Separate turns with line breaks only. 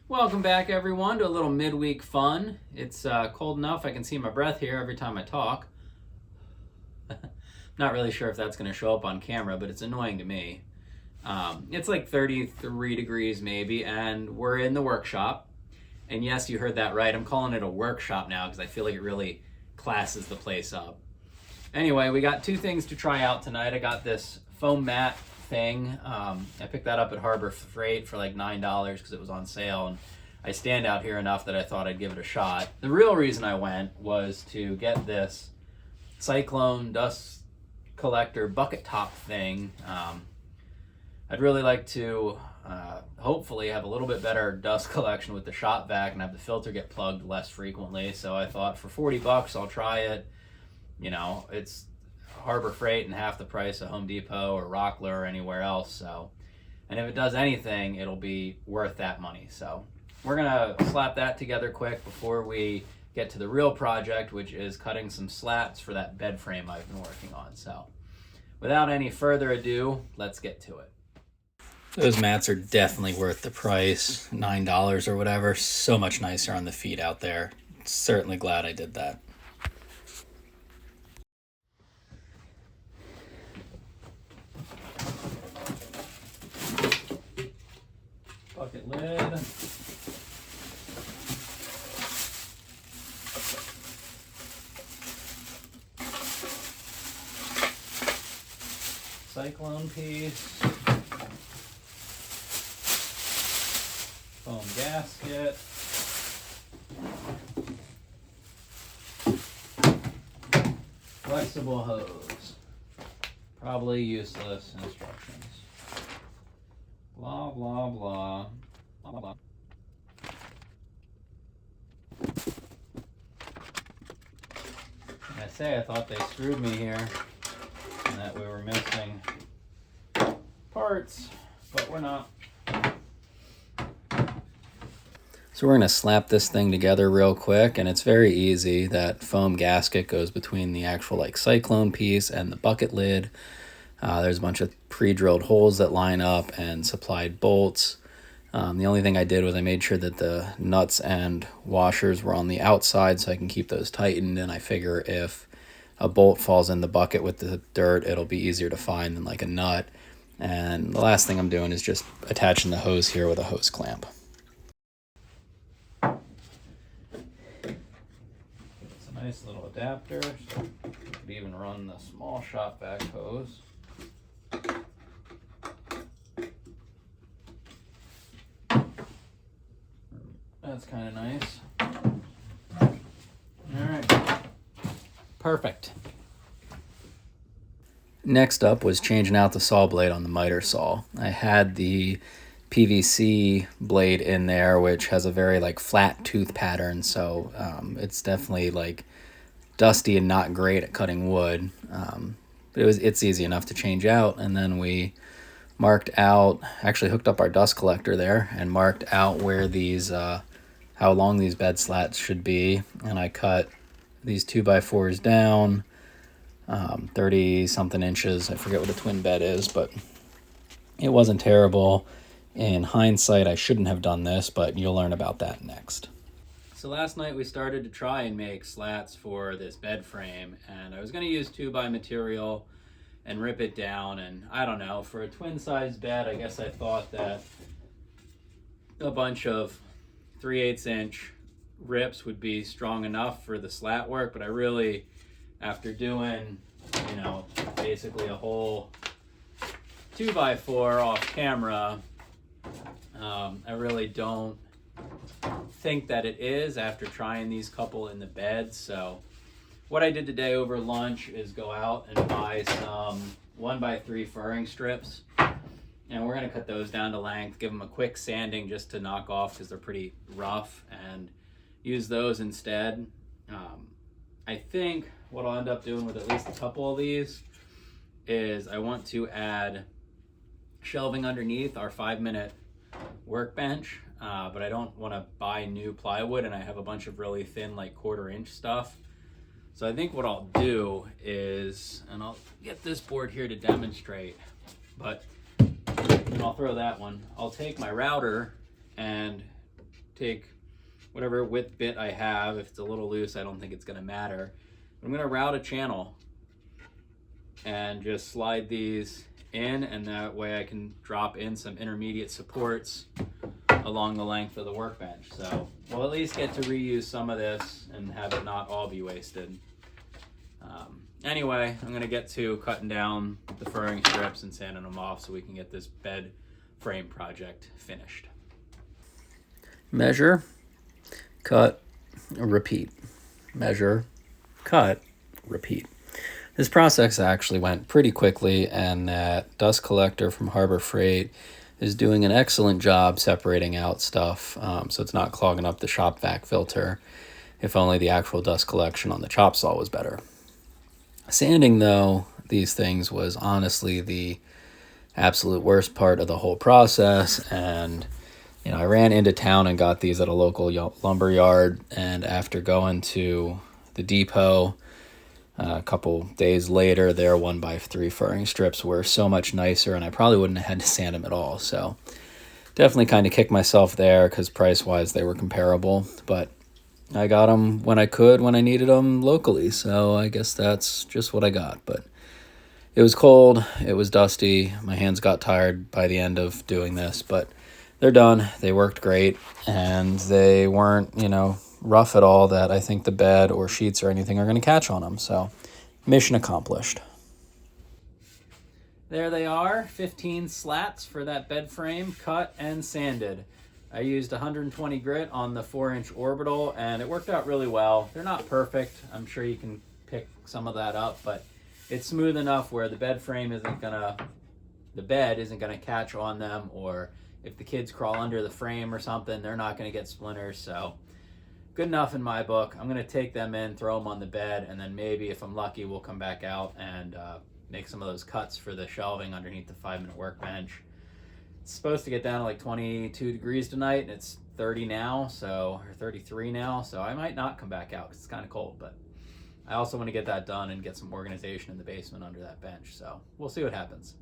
Welcome back, everyone, to a little midweek fun. It's cold enough I can see my breath here every time I talk. Not really sure if that's going to show up on camera, but it's annoying to me. It's like 33 degrees maybe, and we're in the workshop. And yes, you heard that right. I'm calling it a workshop now because I feel like it really classes the place up. Anyway, we got two things to try out tonight. I got this foam mat thing. I picked that up at Harbor Freight for like $9 because it was on sale, and I stand out here enough that I thought I'd give it a shot. The real reason I went was to get this Cyclone dust collector bucket top thing. I'd really like to hopefully have a little bit better dust collection with the shop vac and have the filter get plugged less frequently. So I thought for $40 I'll try it. You know, it's Harbor Freight and half the price of Home Depot or Rockler or anywhere else. So, and if it does anything, it'll be worth that money. So we're gonna slap that together quick before we get to the real project, which is cutting some slats for that bed frame I've been working on. So without any further ado, let's get to it. Those mats are definitely worth the price, $9 or whatever. So much nicer on the feet out there. Certainly glad I did that. Bucket lid. Cyclone piece. Foam gasket. Flexible hose. Probably useless instructions. Blah, blah, blah. Blah, blah, blah. I say I thought they screwed me here and that we were missing parts, but we're not. So we're going to slap this thing together real quick, and it's very easy. That foam gasket goes between the actual like cyclone piece and the bucket lid. There's a bunch of pre-drilled holes that line up and supplied bolts. The only thing I did was I made sure that the nuts and washers were on the outside so I can keep those tightened, and I figure if a bolt falls in the bucket with the dirt, it'll be easier to find than like a nut. And the last thing I'm doing is just attaching the hose here with a hose clamp. It's a nice little adapter, so you could even run the small shop vac hose. That's kind of nice. All right, perfect. Next up was changing out the saw blade on the miter saw. I had the PVC blade in there, which has a very like flat tooth pattern, so it's definitely like dusty and not great at cutting wood. But it's easy enough to change out, and then we marked out, actually hooked up our dust collector there and marked out where these how long these bed slats should be, and I cut these 2x4s down 30 something inches. I forget what a twin bed is, but it wasn't terrible. In hindsight, I shouldn't have done this, but you'll learn about that next. So last night we started to try and make slats for this bed frame, and I was going to use 2x material and rip it down, and I don't know, for a twin size bed I guess I thought that a bunch of 3/8 inch rips would be strong enough for the slat work, but I really, after doing, you know, basically a whole 2x4 off camera, I really don't think that it is after trying these couple in the bed. So what I did today over lunch is go out and buy some 1x3 furring strips, and we're going to cut those down to length, give them a quick sanding just to knock off because they're pretty rough, and use those instead. I think what I'll end up doing with at least a couple of these is I want to add shelving underneath our 5-minute workbench, but I don't want to buy new plywood, and I have a bunch of really thin like 1/4 inch stuff. So I think what I'll do is, and I'll get this board here to demonstrate, but I'll throw that one. I'll take my router and take whatever width bit I have. If it's a little loose, I don't think it's going to matter. I'm going to route a channel and just slide these in, and that way I can drop in some intermediate supports along the length of the workbench. So we'll at least get to reuse some of this and have it not all be wasted. Anyway, I'm going to get to cutting down the furring strips and sanding them off so we can get this bed frame project finished. Measure, cut, repeat. Measure, cut, repeat. This process actually went pretty quickly, and that dust collector from Harbor Freight is doing an excellent job separating out stuff, so it's not clogging up the shop vac filter. If only the actual dust collection on the chop saw was better. Sanding, though, these things was honestly the absolute worst part of the whole process. And I ran into town and got these at a local lumber yard, and after going to the depot a couple days later, their 1x3 furring strips were so much nicer, and I probably wouldn't have had to sand them at all. So definitely kind of kicked myself there, because price-wise they were comparable, but I got them when I could, when I needed them locally, so I guess that's just what I got. But it was cold, it was dusty, my hands got tired by the end of doing this, but they're done. They worked great, and they weren't, rough at all that I think the bed or sheets or anything are going to catch on them. So mission accomplished. There they are, 15 slats for that bed frame, cut and sanded. I used 120 grit on the 4-inch orbital, and it worked out really well. They're not perfect. I'm sure you can pick some of that up, but it's smooth enough where the bed isn't gonna catch on them, or if the kids crawl under the frame or something, they're not gonna get splinters. So good enough in my book. I'm gonna take them in, throw them on the bed, and then maybe if I'm lucky, we'll come back out and make some of those cuts for the shelving underneath the 5-minute workbench. It's supposed to get down to like 22 degrees tonight, and it's 30 now, or 33 now, so I might not come back out because it's kind of cold, but I also want to get that done and get some organization in the basement under that bench, so we'll see what happens.